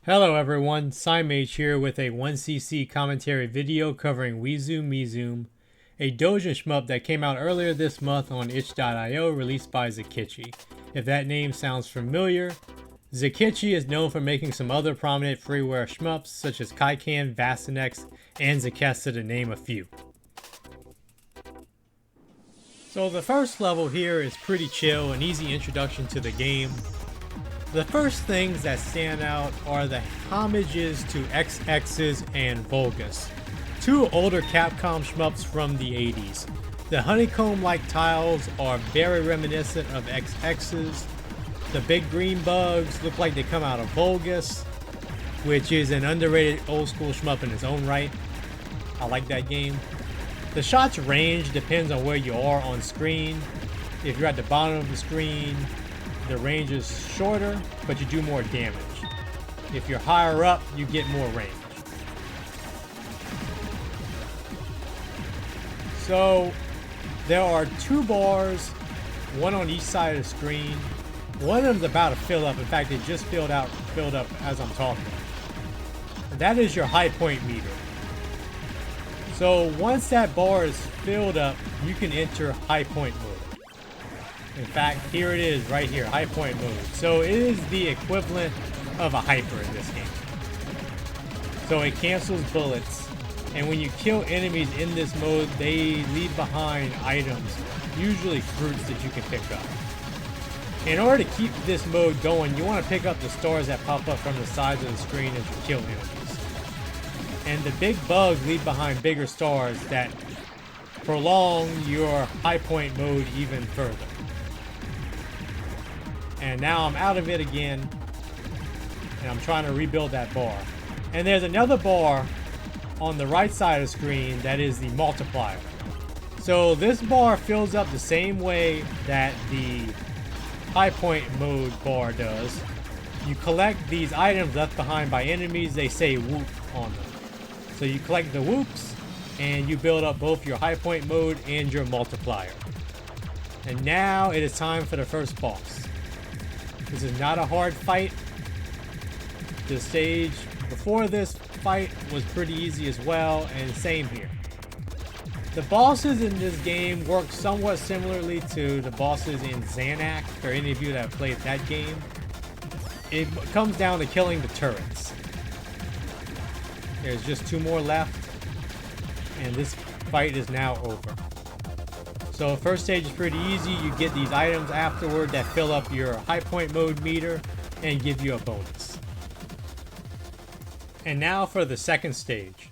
Hello everyone, Homage here with a 1cc commentary video covering Wexew Mexem, a Doujin Shmup that came out earlier this month on itch.io released by Zakichi. If that name sounds familiar, Zakichi is known for making some other prominent freeware shmups such as Kaikan, Vastynex, and Zakesta to name a few. So the first level here is pretty chill, an easy introduction to the game. The first things that stand out are the homages to Exed Exes and Vulgus, two older Capcom shmups from the 80s. The honeycomb-like tiles are very reminiscent of Exed Exes. The big green bugs look like they come out of Vulgus, which is an underrated old-school shmup in its own right. I like that game. The shot's range depends on where you are on screen. If you're at the bottom of the screen, the range is shorter, but you do more damage. If you're higher up, you get more range. So there are two bars, one on each side of the screen. One of them's about to fill up. In fact, it just filled up as I'm talking. And that is your high point meter. So once that bar is filled up, you can enter high point mode. In fact, here it is right here, high point mode. So it is the equivalent of a hyper in this game. So it cancels bullets, and when you kill enemies in this mode, they leave behind items, usually fruits that you can pick up. In order to keep this mode going, you want to pick up the stars that pop up from the sides of the screen as you kill enemies. And the big bugs leave behind bigger stars that prolong your high point mode even further. And now I'm out of it again, and I'm trying to rebuild that bar. And there's another bar on the right side of the screen that is the multiplier. So this bar fills up the same way that the high point mode bar does. You collect these items left behind by enemies, they say whoop on them. So you collect the whoops, and you build up both your high point mode and your multiplier. And now it is time for the first boss. This is not a hard fight. The stage before this fight was pretty easy as well, and same here. The bosses in this game work somewhat similarly to the bosses in Xanac, for any of you that have played that game. It comes down to killing the turrets. There's just two more left, and this fight is now over. So first stage is pretty easy. You get these items afterward that fill up your high point mode meter and give you a bonus. And now for the second stage.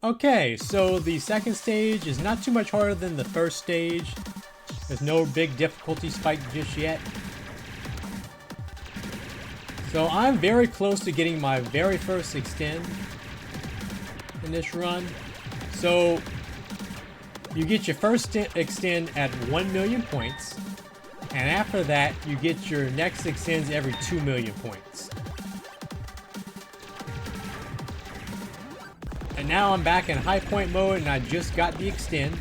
Okay, so the second stage is not too much harder than the first stage. There's no big difficulty spike just yet. So I'm very close to getting my very first extend in this run. So you get your first extend at 1 million points, and after that you get your next extends every 2 million points. And now I'm back in high point mode, and I just got the extend.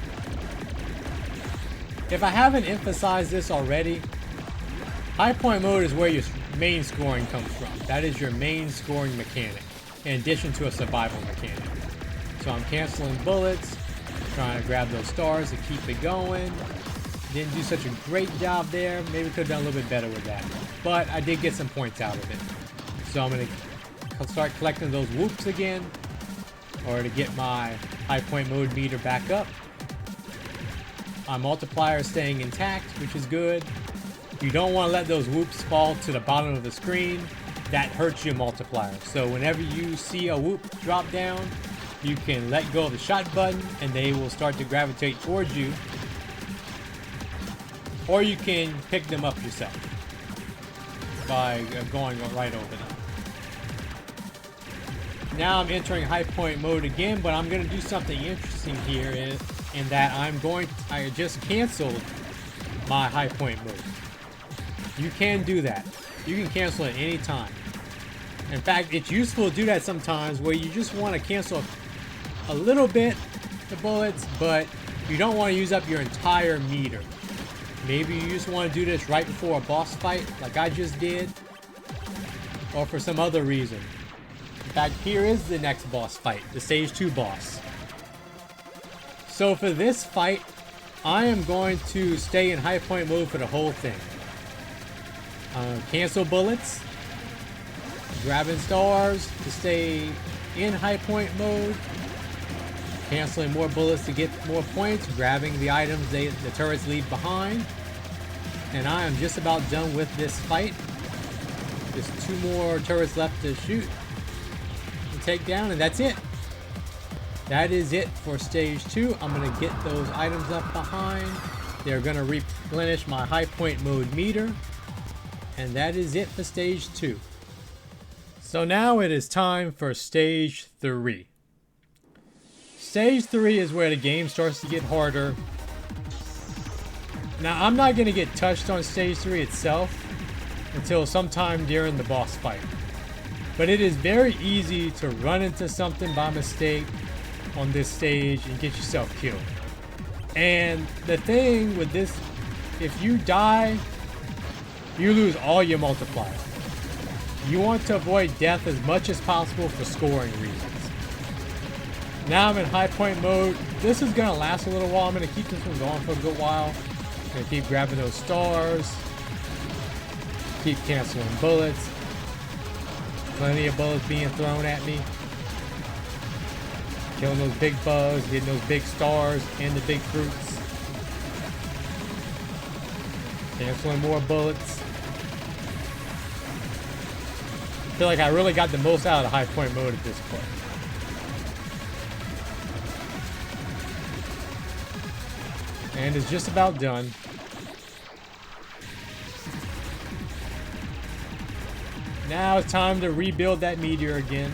If I haven't emphasized this already, high point mode is where your main scoring comes from. That is your main scoring mechanic, in addition to a survival mechanic. So I'm canceling bullets, trying to grab those stars to keep it going. Didn't do such a great job there. Maybe could have done a little bit better with that. But I did get some points out of it. So I'm going to start collecting those whoops again, or to get my high point mode meter back up. My multiplier is staying intact, which is good. You don't want to let those whoops fall to the bottom of the screen. That hurts your multiplier. So whenever you see a whoop drop down, you can let go of the shot button and they will start to gravitate towards you. Or you can pick them up yourself by going right over them. Now I'm entering high point mode again, but I'm going to do something interesting here in that I just canceled my high point mode. You can do that. You can cancel at any time. In fact, it's useful to do that sometimes where you just want to cancel a little bit the bullets, but you don't want to use up your entire meter. Maybe you just want to do this right before a boss fight like I just did. or for some other reason. In fact, here is the next boss fight, the stage 2 boss. So for this fight, I am going to stay in high point mode for the whole thing. Cancel bullets, grabbing stars to stay in high point mode, canceling more bullets to get more points, grabbing the items the turrets leave behind, and I am just about done with this fight. Just 2 more turrets left to shoot and take down, and that's it. That is it for stage 2. I'm going to get those items left behind. They're going to replenish my high point mode meter. And that is it for stage 2. So now it is time for stage 3. Stage 3 is where the game starts to get harder. Now I'm not going to get touched on stage 3 itself until sometime during the boss fight. But it is very easy to run into something by mistake on this stage and get yourself killed. And the thing with this, if you die, you lose all your multiplier. You want to avoid death as much as possible for scoring reasons. Now I'm in high point mode. This is going to last a little while. I'm going to keep this one going for a good while. I'm going to keep grabbing those stars. Keep canceling bullets. Plenty of bullets being thrown at me. Killing those big bugs, getting those big stars and the big fruits. Canceling more bullets. I feel like I really got the most out of the high point mode at this point. And it's just about done. Now it's time to rebuild that meteor again.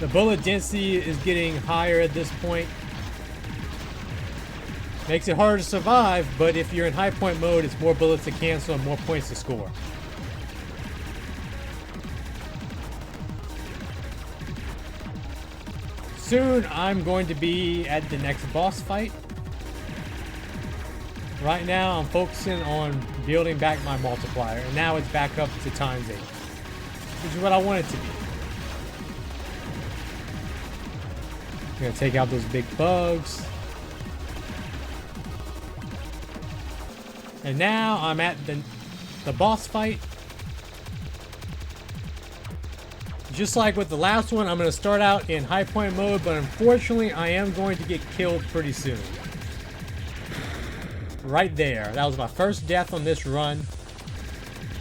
The bullet density is getting higher at this point. Makes it harder to survive, but if you're in high point mode, it's more bullets to cancel and more points to score. Soon, I'm going to be at the next boss fight. Right now, I'm focusing on building back my multiplier, and now it's back up to ×8, which is what I want it to be. I'm gonna take out those big bugs. And now I'm at the boss fight. Just like with the last one, I'm gonna start out in high point mode, but unfortunately I am going to get killed pretty soon. Right there. That was my first death on this run.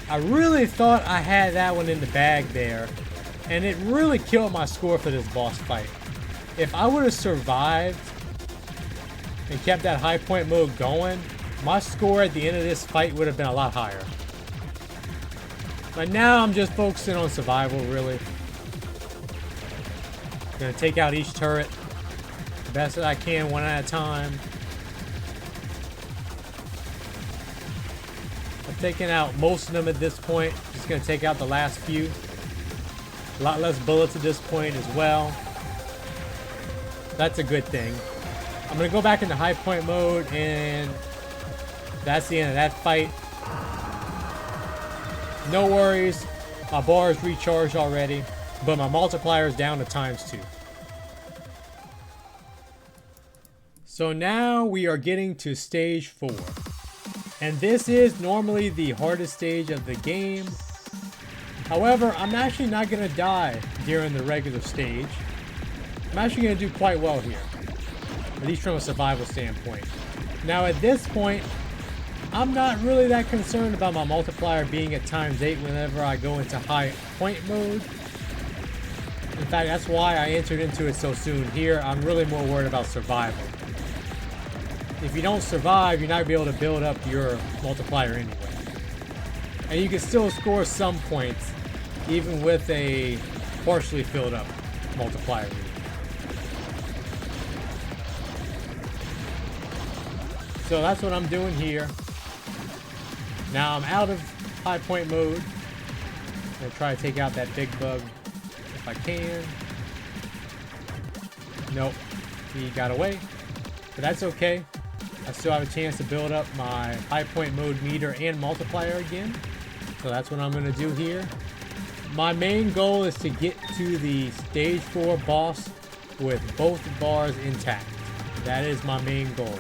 I really thought I had that one in the bag there, and it really killed my score for this boss fight. If I would have survived and kept that high point mode going, my score at the end of this fight would have been a lot higher. But now I'm just focusing on survival, really. I'm gonna take out each turret the best that I can, one at a time. I've taken out most of them at this point. Just gonna take out the last few. A lot less bullets at this point as well. That's a good thing. I'm gonna go back into high point mode, and that's the end of that fight. No worries, my bar is recharged already, but my multiplier is down to ×2. So now we are getting to stage 4. And this is normally the hardest stage of the game. However, I'm actually not gonna die during the regular stage. I'm actually going to do quite well here, at least from a survival standpoint. Now at this point, I'm not really that concerned about my multiplier being at ×8 whenever I go into high point mode. In fact, that's why I entered into it so soon. Here, I'm really more worried about survival. If you don't survive, you're not going to be able to build up your multiplier anyway. And you can still score some points, even with a partially filled up multiplier. So that's what I'm doing here. Now I'm out of high point mode. I'm gonna try to take out that big bug if I can. Nope, he got away, but that's okay. I still have a chance to build up my high point mode meter and multiplier again. So that's what I'm going to do here. My main goal is to get to the stage 4 boss with both bars intact. That is my main goal.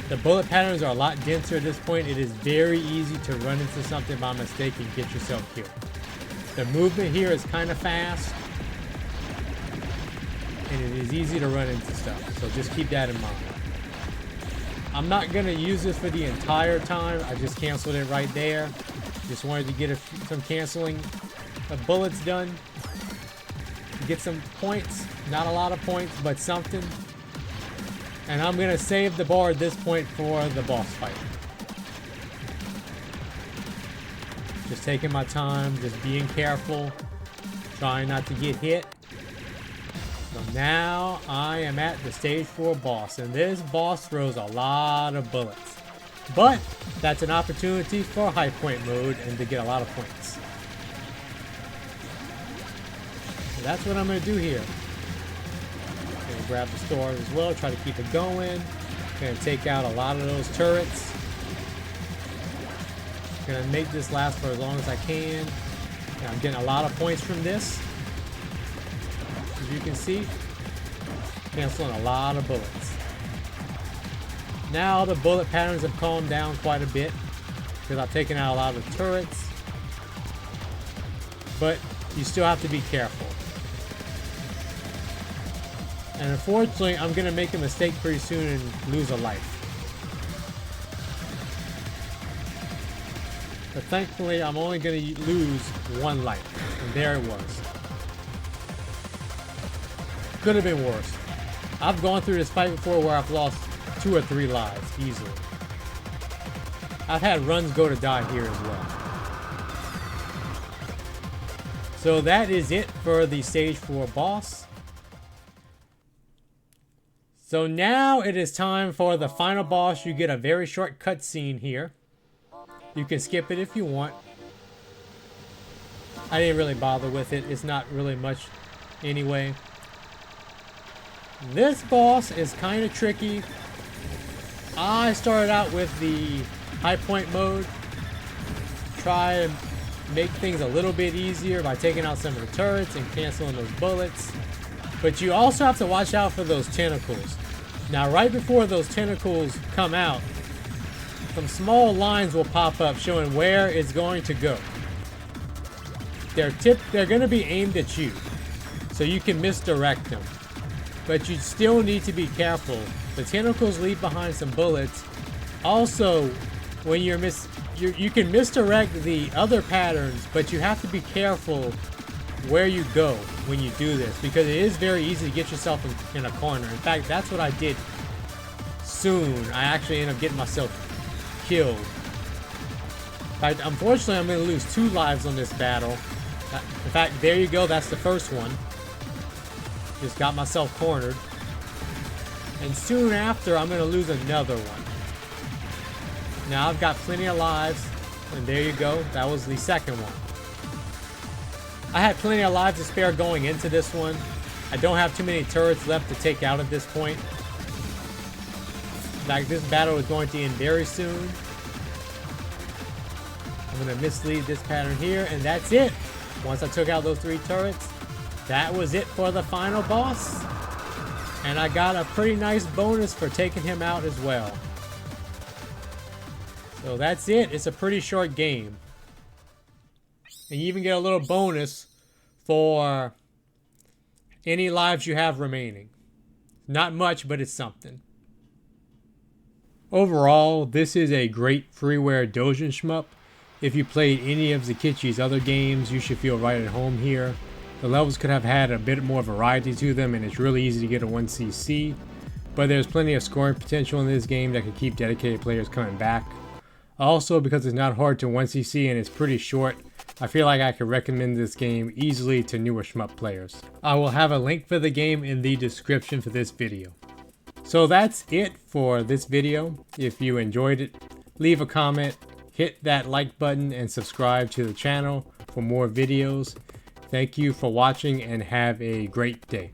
The bullet patterns are a lot denser at this point. It is very easy to run into something by mistake and get yourself killed. The movement here is kind of fast, and it is easy to run into stuff, so just keep that in mind. I'm not going to use this for the entire time. I just canceled it right there. Just wanted to get some canceling of bullets done. Get some points. Not a lot of points, but something. And I'm going to save the bar at this point for the boss fight. Just taking my time, just being careful, trying not to get hit. So now I am at the stage 4 boss, and this boss throws a lot of bullets. But that's an opportunity for high point mode and to get a lot of points. So that's what I'm going to do here. Gonna grab the stars as well, try to keep it going. Gonna take out a lot of those turrets. Gonna make this last for as long as I can. And I'm getting a lot of points from this. As you can see, canceling a lot of bullets. Now the bullet patterns have calmed down quite a bit because I've taken out a lot of turrets. But you still have to be careful. And unfortunately, I'm going to make a mistake pretty soon and lose a life. But thankfully, I'm only going to lose 1 life. And there it was. Could have been worse. I've gone through this fight before where I've lost 2 or 3 lives easily. I've had runs go to die here as well. So that is it for the stage 4 boss. So now it is time for the final boss. You get a very short cutscene here. You can skip it if you want. I didn't really bother with it. It's not really much anyway. This boss is kind of tricky. I started out with the high point mode. Try and make things a little bit easier by taking out some of the turrets and canceling those bullets. But you also have to watch out for those tentacles. Now, right before those tentacles come out, some small lines will pop up showing where it's going to go. They're going to be aimed at you, so you can misdirect them. But you still need to be careful. The tentacles leave behind some bullets. Also, when you can misdirect the other patterns, but you have to be careful where you go when you do this, because it is very easy to get yourself in a corner. In fact, that's what I did soon. I actually ended up getting myself killed. Unfortunately, I'm going to lose 2 lives on this battle. In fact, there you go. That's the first one. Just got myself cornered. And soon after, I'm going to lose another one. Now I've got plenty of lives. And there you go. That was the second one. I had plenty of lives to spare going into this one. I don't have too many turrets left to take out at this point. Like, this battle is going to end very soon. I'm going to mislead this pattern here, and that's it. Once I took out those 3 turrets, that was it for the final boss. And I got a pretty nice bonus for taking him out as well. So that's it. It's a pretty short game. And you even get a little bonus for any lives you have remaining. Not much, but it's something. Overall, this is a great freeware Doujin Shmup. If you played any of Zakichi's other games, you should feel right at home here. The levels could have had a bit more variety to them, and it's really easy to get a 1cc. But there's plenty of scoring potential in this game that could keep dedicated players coming back. Also, because it's not hard to 1cc and it's pretty short, I feel like I could recommend this game easily to newer shmup players. I will have a link for the game in the description for this video. So that's it for this video. If you enjoyed it, leave a comment, hit that like button, and subscribe to the channel for more videos. Thank you for watching and have a great day.